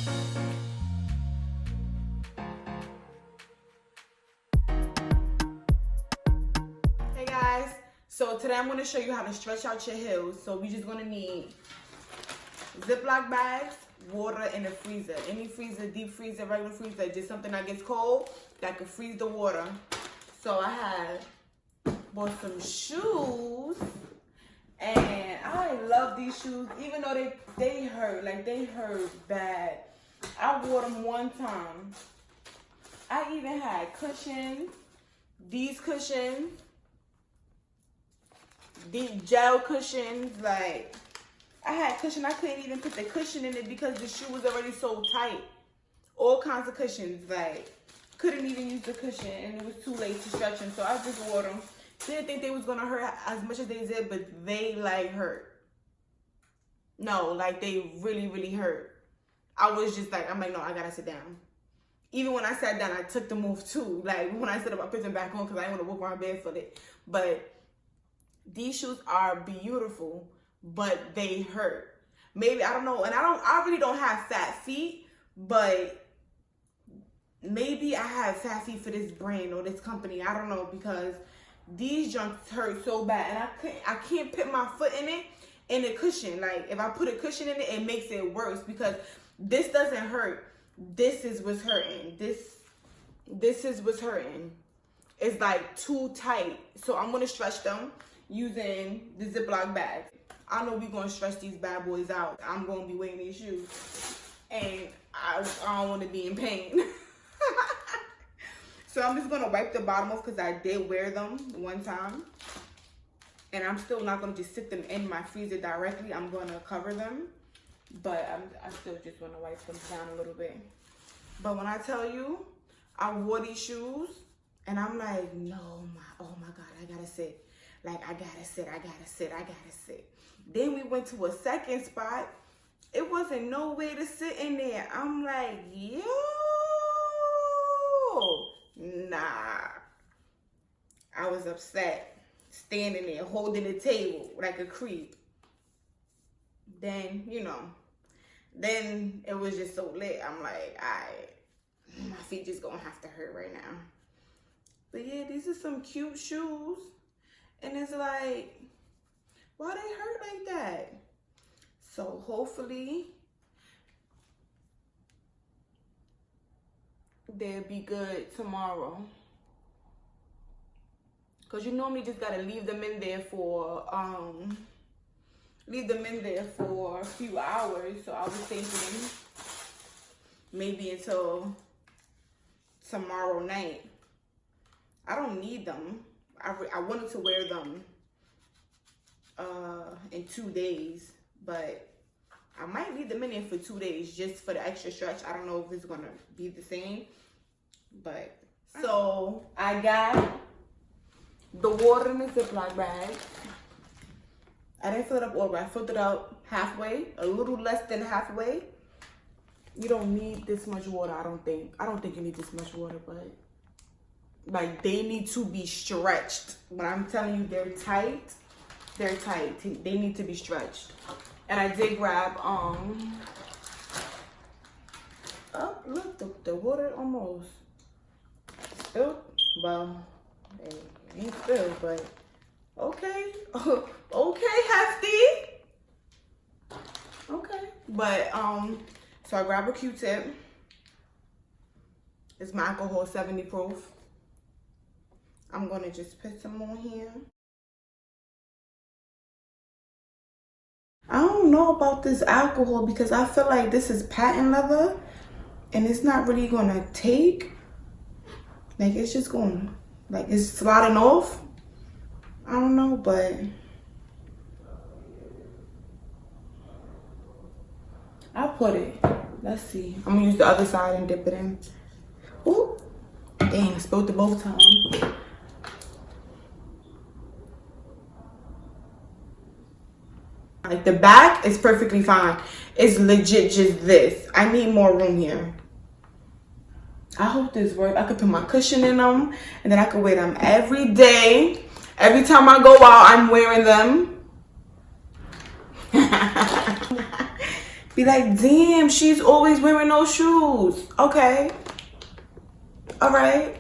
Hey guys, so today I'm going to show you how to stretch out your heels. So we're just going to need Ziploc bags, water, and a freezer. Any freezer, deep freezer, regular freezer, just something that gets cold that can freeze the water. So I had bought some shoes, and I love these shoes, even though they hurt, like they hurt bad. I wore them one time. I even had cushions, these cushions, these gel cushions. Like, I had cushion, I couldn't even put the cushion in it because the shoe was already so tight. All kinds of cushions, like, couldn't even use the cushion, and it was too late to stretch them, so I just wore them. Didn't think they was gonna hurt as much as they did, but they like hurt. No, like they really, really hurt. I was just like, I'm like, no, I gotta sit down. Even when I sat down, I took them off too. Like when I stood up, I put them back on because I didn't want to walk around barefooted. But these shoes are beautiful, but they hurt. Maybe, I don't know, and I really don't have fat feet, but maybe I have fat feet for this brand or this company. I don't know, because these junks hurt so bad, and I can't put my foot in it in the cushion. Like if I put a cushion in it, it makes it worse because this doesn't hurt. This is what's hurting. This is what's hurting. It's like too tight. So I'm gonna stretch them using the Ziploc bag. I know we're gonna stretch these bad boys out. I'm gonna be wearing these shoes, and I don't want to be in pain. So I'm just gonna wipe the bottom off because I did wear them one time, and I'm still not gonna just sit them in my freezer directly. I'm gonna cover them, but I still just want to wipe them down a little bit. But when I tell you, I wore these shoes, and I'm like, no, oh my God, I gotta sit. Like, I gotta sit. Then we went to a second spot. It wasn't no way to sit in there. I'm like, yo, nah. I was upset, standing there, holding the table like a creep. Then, then it was just so lit. I'm like, my feet just gonna have to hurt right now. But yeah, these are some cute shoes. And it's like, why they hurt like that? So hopefully they'll be good tomorrow. Cause you normally just gotta leave them in there for a few hours. So I was thinking maybe until tomorrow night. I don't need them. I wanted to wear them in 2 days, but I might leave them in there for 2 days just for the extra stretch. I don't know if it's gonna be the same, but so I got the water in the Ziploc bag. I didn't fill it up all the way. I filled it up halfway, a little less than halfway. You don't need this much water, I don't think. I don't think you need this much water, but like they need to be stretched. When I'm telling you they're tight, they're tight. They need to be stretched. And I did grab oh look, the water almost spilled. Well, it ain't spilled, but okay. Okay, Hefty. Okay. But so I grabbed a Q-tip. It's my alcohol 70 proof. I'm gonna just put some on here. I don't know about this alcohol because I feel like this is patent leather and it's not really gonna take. Like it's just going, like it's sliding off. I don't know, but I'll put it. Let's see. I'm gonna use the other side and dip it in. Ooh, dang, spilled it both times. Like the back is perfectly fine. It's legit just this. I need more room here. I hope this works. I could put my cushion in them and then I could wear them every day. Every time I go out, I'm wearing them. Be like, damn, she's always wearing those shoes. Okay. All right.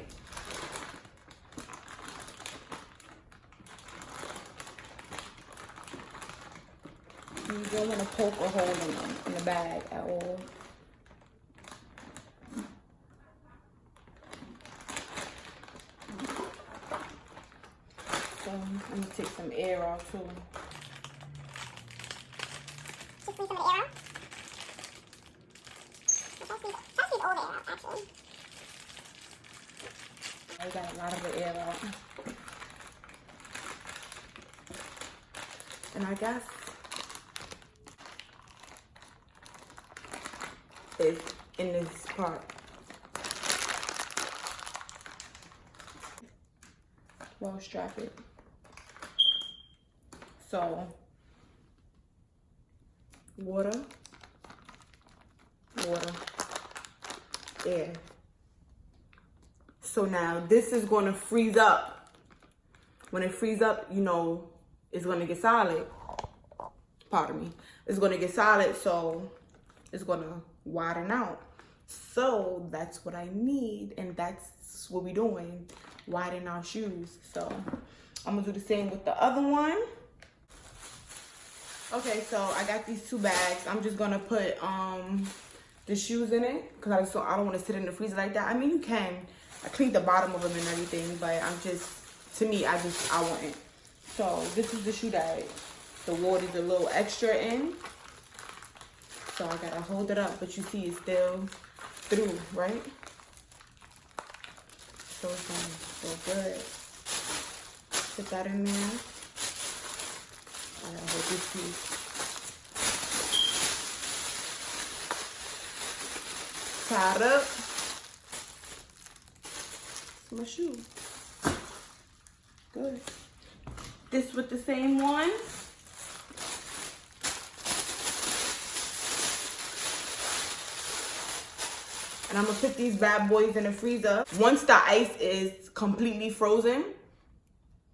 You don't want to poke a hole in them in the bag at all. So I'm gonna take some air out too. Just leave some of the air out. Let's leave all the air out, actually. I got a lot of the air out. And I guess it's in this part. Well, strap it. So, water, air. So now this is going to freeze up. When it freezes up, you know, it's going to get solid. Pardon me. It's going to get solid, so it's going to widen out. So that's what I need, and that's what we're doing. Widen our shoes. So I'm going to do the same with the other one. Okay, so I got these 2 bags. I'm just going to put the shoes in it because I don't want to sit in the freezer like that. I mean, you can. I cleaned the bottom of them and everything, but I'm just, to me, I want it. So this is the shoe that the water's a little extra in. So I gotta hold it up, but you see it's still through, right? So it's gonna feel good. Put that in there. I gotta hold this piece. Tie it up. It's my shoe. Good. This with the same one. And I'm gonna put these bad boys in the freezer. Once the ice is completely frozen,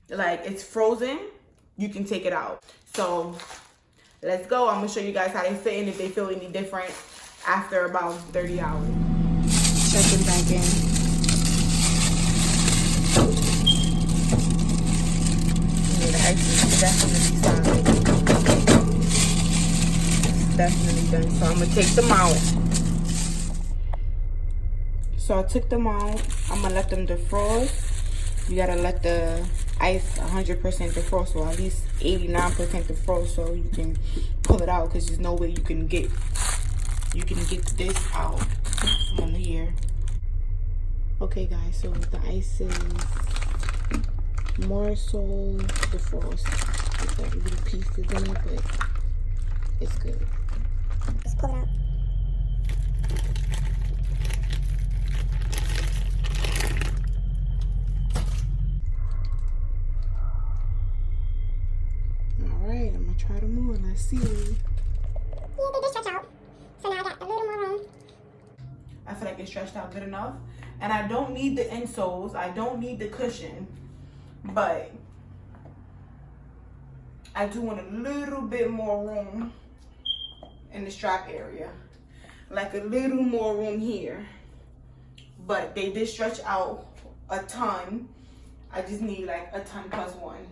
like it's frozen, you can take it out. So let's go. I'm gonna show you guys how they fit and if they feel any different after about 30 hours. Checking back in. Yeah, the ice is definitely solid. It's definitely done. So I'm gonna take them out. So I took them out. I'm gonna let them defrost. You gotta let the ice 100% defrost, or at least 89% defrost, so you can pull it out. Because there's no way you can get this out from here. Okay, guys. So the ice is more so defrost. There's like little pieces in it, but it's good. Just pull it out. Alright, I'm gonna try them on. Let's see. Yeah, they did stretch out. So now I got a little more room. I feel like it's stretched out good enough. And I don't need the insoles. I don't need the cushion. But I do want a little bit more room in the strap area. Like a little more room here. But they did stretch out a ton. I just need like a ton plus one.